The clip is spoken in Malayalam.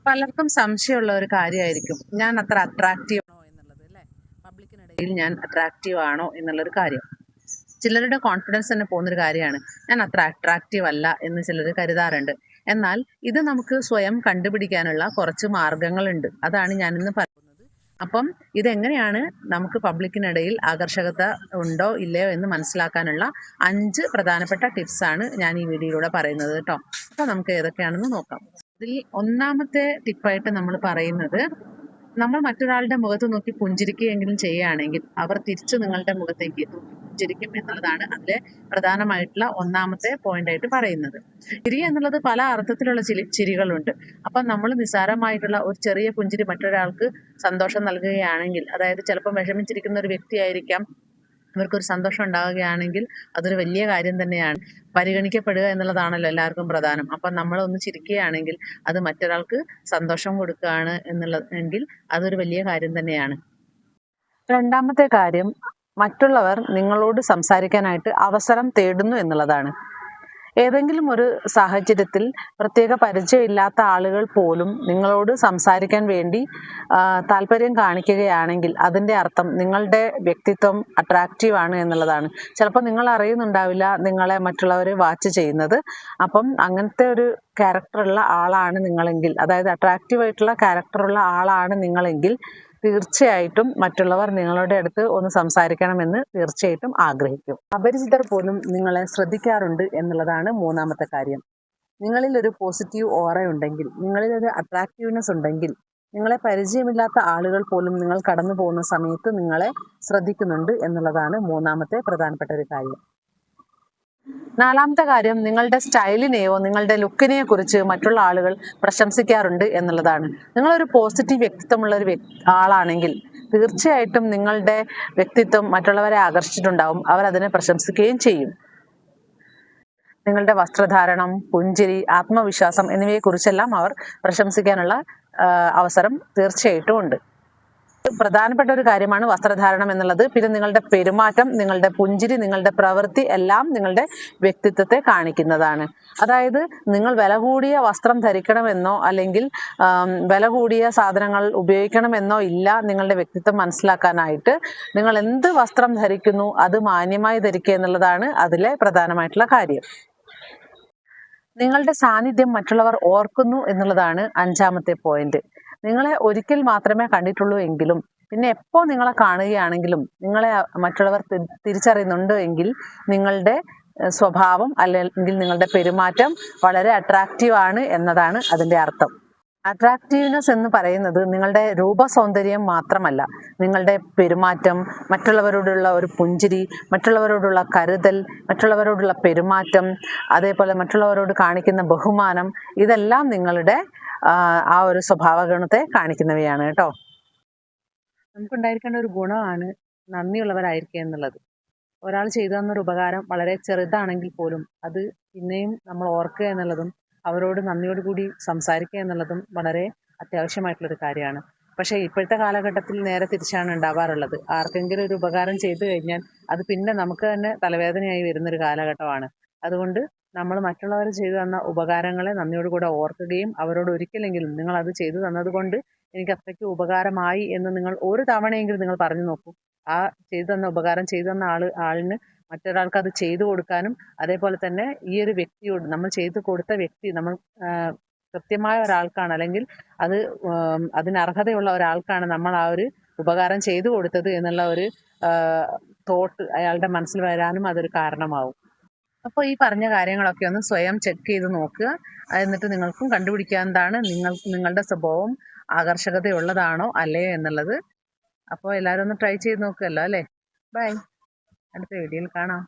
പലർക്കും സംശയമുള്ള ഒരു കാര്യമായിരിക്കും ഞാൻ അത്ര അട്രാക്റ്റീവ് ആണോ എന്നുള്ളത്, അല്ലേ? പബ്ലിക്കിനിടയിൽ ഞാൻ അട്രാക്റ്റീവ് ആണോ എന്നുള്ളൊരു കാര്യം. ചിലരുടെ കോൺഫിഡൻസ് തന്നെ പോകുന്നൊരു കാര്യമാണ് ഞാൻ അത്ര അട്രാക്റ്റീവ് അല്ല എന്ന് ചിലർ കരുതാറുണ്ട്. എന്നാൽ ഇത് നമുക്ക് സ്വയം കണ്ടുപിടിക്കാനുള്ള കുറച്ച് മാർഗങ്ങളുണ്ട്. അതാണ് ഞാനിന്ന് പറയുന്നത്. അപ്പം ഇതെങ്ങനെയാണ് നമുക്ക് പബ്ലിക്കിനിടയിൽ ആകർഷകത ഉണ്ടോ ഇല്ലയോ എന്ന് മനസ്സിലാക്കാനുള്ള 5 പ്രധാനപ്പെട്ട ടിപ്സാണ് ഞാൻ ഈ വീഡിയോയിലൂടെ പറയുന്നത് കേട്ടോ. അപ്പോൾ നമുക്ക് ഏതൊക്കെയാണെന്ന് നോക്കാം. ഇതിൽ ഒന്നാമത്തെ ടിപ്പായിട്ട് നമ്മൾ പറയുന്നത്, നമ്മൾ മറ്റൊരാളുടെ മുഖത്ത് നോക്കി പുഞ്ചിരിക്കുകയെങ്കിലും ചെയ്യുകയാണെങ്കിൽ അവർ തിരിച്ചു നിങ്ങളുടെ മുഖത്തേക്ക് പുഞ്ചിരിക്കും എന്നുള്ളതാണ് അതിലെ പ്രധാനമായിട്ടുള്ള ഒന്നാമത്തെ പോയിന്റായിട്ട് പറയുന്നത്. ചിരി എന്നുള്ളത് പല അർത്ഥത്തിലുള്ള ചിരികളുണ്ട്. അപ്പം നമ്മൾ നിസ്സാരമായിട്ടുള്ള ഒരു ചെറിയ പുഞ്ചിരി മറ്റൊരാൾക്ക് സന്തോഷം നൽകുകയാണെങ്കിൽ, അതായത് ചിലപ്പോൾ വിഷമിച്ചിരിക്കുന്ന ഒരു വ്യക്തിയായിരിക്കാം, അവർക്കൊരു സന്തോഷം ഉണ്ടാവുകയാണെങ്കിൽ അതൊരു വലിയ കാര്യം തന്നെയാണ്. പരിഗണിക്കപ്പെടുക എന്നുള്ളതാണല്ലോ എല്ലാവർക്കും പ്രധാനം. അപ്പം നമ്മളൊന്ന് ചിരിക്കുകയാണെങ്കിൽ അത് മറ്റൊരാൾക്ക് സന്തോഷം കൊടുക്കുകയാണ് എന്നുള്ളതെങ്കിൽ അതൊരു വലിയ കാര്യം തന്നെയാണ്. രണ്ടാമത്തെ കാര്യം, മറ്റുള്ളവർ നിങ്ങളോട് സംസാരിക്കാനായിട്ട് അവസരം തേടുന്നു എന്നുള്ളതാണ്. ഏതെങ്കിലും ഒരു സാഹചര്യത്തിൽ പ്രത്യേക പരിചയമില്ലാത്ത ആളുകൾ പോലും നിങ്ങളോട് സംസാരിക്കാൻ വേണ്ടി താല്പര്യം കാണിക്കുകയാണെങ്കിൽ അതിൻ്റെ അർത്ഥം നിങ്ങളുടെ വ്യക്തിത്വം അട്രാക്റ്റീവ് ആണ് എന്നുള്ളതാണ്. ചിലപ്പോൾ നിങ്ങൾ അറിയുന്നുണ്ടാവില്ല നിങ്ങളെ മറ്റുള്ളവർ വാച്ച് ചെയ്യുന്നത്. അപ്പം അങ്ങനത്തെ ഒരു ക്യാരക്ടറുള്ള ആളാണ് നിങ്ങളെങ്കിൽ, അതായത് അട്രാക്റ്റീവ് ആയിട്ടുള്ള ക്യാരക്ടറുള്ള ആളാണ് നിങ്ങളെങ്കിൽ തീർച്ചയായിട്ടും മറ്റുള്ളവർ നിങ്ങളുടെ അടുത്ത് ഒന്ന് സംസാരിക്കണമെന്ന് തീർച്ചയായിട്ടും ആഗ്രഹിക്കും. അപരിചിതർ പോലും നിങ്ങളെ ശ്രദ്ധിക്കാറുണ്ട് എന്നുള്ളതാണ് മൂന്നാമത്തെ കാര്യം. നിങ്ങളിൽ ഒരു പോസിറ്റീവ് ഓറ ഉണ്ടെങ്കിൽ, നിങ്ങളിൽ ഒരു അട്രാക്റ്റീവ്നെസ് ഉണ്ടെങ്കിൽ, നിങ്ങളെ പരിചയമില്ലാത്ത ആളുകൾ പോലും നിങ്ങൾ കടന്നു പോകുന്ന സമയത്ത് നിങ്ങളെ ശ്രദ്ധിക്കുന്നുണ്ട് എന്നുള്ളതാണ് മൂന്നാമത്തെ പ്രധാനപ്പെട്ട ഒരു കാര്യം. നാലാമത്തെ കാര്യം, നിങ്ങളുടെ സ്റ്റൈലിനെയോ നിങ്ങളുടെ ലുക്കിനെയോ കുറിച്ച് മറ്റുള്ള ആളുകൾ പ്രശംസിക്കാറുണ്ട് എന്നുള്ളതാണ്. നിങ്ങളൊരു പോസിറ്റീവ് വ്യക്തിത്വമുള്ള ഒരു ആളാണെങ്കിൽ തീർച്ചയായിട്ടും നിങ്ങളുടെ വ്യക്തിത്വം മറ്റുള്ളവരെ ആകർഷിച്ചിട്ടുണ്ടാവും. അവരതിനെ പ്രശംസിക്കുകയും ചെയ്യും. നിങ്ങളുടെ വസ്ത്രധാരണം, പുഞ്ചിരി, ആത്മവിശ്വാസം എന്നിവയെക്കുറിച്ചെല്ലാം അവർ പ്രശംസിക്കാനുള്ള അവസരം തീർച്ചയായിട്ടും ഉണ്ട്. പ്രധാനപ്പെട്ട ഒരു കാര്യമാണ് വസ്ത്രധാരണം എന്നുള്ളത്. പിന്നെ നിങ്ങളുടെ പെരുമാറ്റം, നിങ്ങളുടെ പുഞ്ചിരി, നിങ്ങളുടെ പ്രവൃത്തി എല്ലാം നിങ്ങളുടെ വ്യക്തിത്വത്തെ കാണിക്കുന്നതാണ്. അതായത് നിങ്ങൾ വില കൂടിയ വസ്ത്രം ധരിക്കണമെന്നോ അല്ലെങ്കിൽ വില കൂടിയ സാധനങ്ങൾ ഉപയോഗിക്കണമെന്നോ ഇല്ല നിങ്ങളുടെ വ്യക്തിത്വം മനസ്സിലാക്കാനായിട്ട്. നിങ്ങൾ എന്ത് വസ്ത്രം ധരിക്കുന്നു അത് മാന്യമായി ധരിക്കുക എന്നുള്ളതാണ് അതിലെ പ്രധാനമായിട്ടുള്ള കാര്യം. നിങ്ങളുടെ സാന്നിധ്യം മറ്റുള്ളവർ ഓർക്കുന്നു എന്നുള്ളതാണ് അഞ്ചാമത്തെ പോയിന്റ്. നിങ്ങളെ ഒരിക്കൽ മാത്രമേ കണ്ടിട്ടുള്ളൂ എങ്കിലും പിന്നെ എപ്പോൾ നിങ്ങളെ കാണുകയാണെങ്കിലും നിങ്ങളെ മറ്റുള്ളവർ തിരിച്ചറിയുന്നുണ്ട് എങ്കിൽ നിങ്ങളുടെ സ്വഭാവം അല്ലെങ്കിൽ നിങ്ങളുടെ പെരുമാറ്റം വളരെ അട്രാക്റ്റീവ് ആണ് എന്നതാണ് അതിൻ്റെ അർത്ഥം. അട്രാക്റ്റീവ്നെസ് എന്ന് പറയുന്നത് നിങ്ങളുടെ രൂപസൗന്ദര്യം മാത്രമല്ല, നിങ്ങളുടെ പെരുമാറ്റം, മറ്റുള്ളവരോടുള്ള ഒരു പുഞ്ചിരി, മറ്റുള്ളവരോടുള്ള കരുതൽ, മറ്റുള്ളവരോടുള്ള പെരുമാറ്റം, അതേപോലെ മറ്റുള്ളവരോട് കാണിക്കുന്ന ബഹുമാനം, ഇതെല്ലാം നിങ്ങളുടെ ആ ഒരു സ്വഭാവഗുണത്തെ കാണിക്കുന്നവയാണ് കേട്ടോ. നമുക്കുണ്ടായിരിക്കേണ്ട ഒരു ഗുണമാണ് നന്ദിയുള്ളവരായിരിക്കുക എന്നുള്ളത്. ഒരാൾ ചെയ്തു തന്നൊരു ഉപകാരം വളരെ ചെറുതാണെങ്കിൽ പോലും അത് പിന്നെയും നമ്മൾ ഓർക്കുക എന്നുള്ളതും അവരോട് നന്ദിയോടുകൂടി സംസാരിക്കുക എന്നുള്ളതും വളരെ അത്യാവശ്യമായിട്ടുള്ളൊരു കാര്യമാണ്. പക്ഷേ ഇപ്പോഴത്തെ കാലഘട്ടത്തിൽ നേരെ തിരിച്ചാണ് ഉണ്ടാവാറുള്ളത്. ആർക്കെങ്കിലും ഒരു ഉപകാരം ചെയ്തു കഴിഞ്ഞാൽ അത് പിന്നെ നമുക്ക് തന്നെ തലവേദനയായി വരുന്നൊരു കാലഘട്ടമാണ്. അതുകൊണ്ട് നമ്മൾ മറ്റുള്ളവർ ചെയ്തു തന്ന ഉപകാരങ്ങളെ നന്ദിയോടുകൂടെ ഓർക്കുകയും അവരോട് ഒരിക്കലെങ്കിലും നിങ്ങൾ അത് ചെയ്തു തന്നതുകൊണ്ട് എനിക്ക് അത്രയ്ക്ക് ഉപകാരമായി എന്ന് നിങ്ങൾ ഒരു തവണയെങ്കിലും നിങ്ങൾ പറഞ്ഞു നോക്കൂ. ആ ചെയ്തു തന്ന ഉപകാരം ചെയ്തു തന്ന ആളിന് മറ്റൊരാൾക്ക് അത് ചെയ്തു കൊടുക്കാനും, അതേപോലെ തന്നെ ഈ ഒരു വ്യക്തിയോട് നമ്മൾ ചെയ്തു കൊടുത്ത വ്യക്തി നമ്മൾ കൃത്യമായ ഒരാൾക്കാണ് അല്ലെങ്കിൽ അത് അതിനർഹതയുള്ള ഒരാൾക്കാണ് നമ്മൾ ആ ഒരു ഉപകാരം ചെയ്തു കൊടുത്തത് എന്നുള്ള ഒരു തോട്ട് അയാളുടെ മനസ്സിൽ വരാനും അതൊരു കാരണമാവും. അപ്പോൾ ഈ പറഞ്ഞ കാര്യങ്ങളൊക്കെ ഒന്ന് സ്വയം ചെക്ക് ചെയ്ത് നോക്കുക. എന്നിട്ട് നിങ്ങൾക്കും കണ്ടുപിടിക്കാവുന്നതാണ് നിങ്ങളുടെ സ്വഭാവം ആകർഷകതയുള്ളതാണോ അല്ലയോ എന്നുള്ളത്. അപ്പോൾ എല്ലാവരും ഒന്ന് ട്രൈ ചെയ്ത് നോക്കുമല്ലോ അല്ലേ. ബൈ, അടുത്ത വീഡിയോയിൽ കാണാം.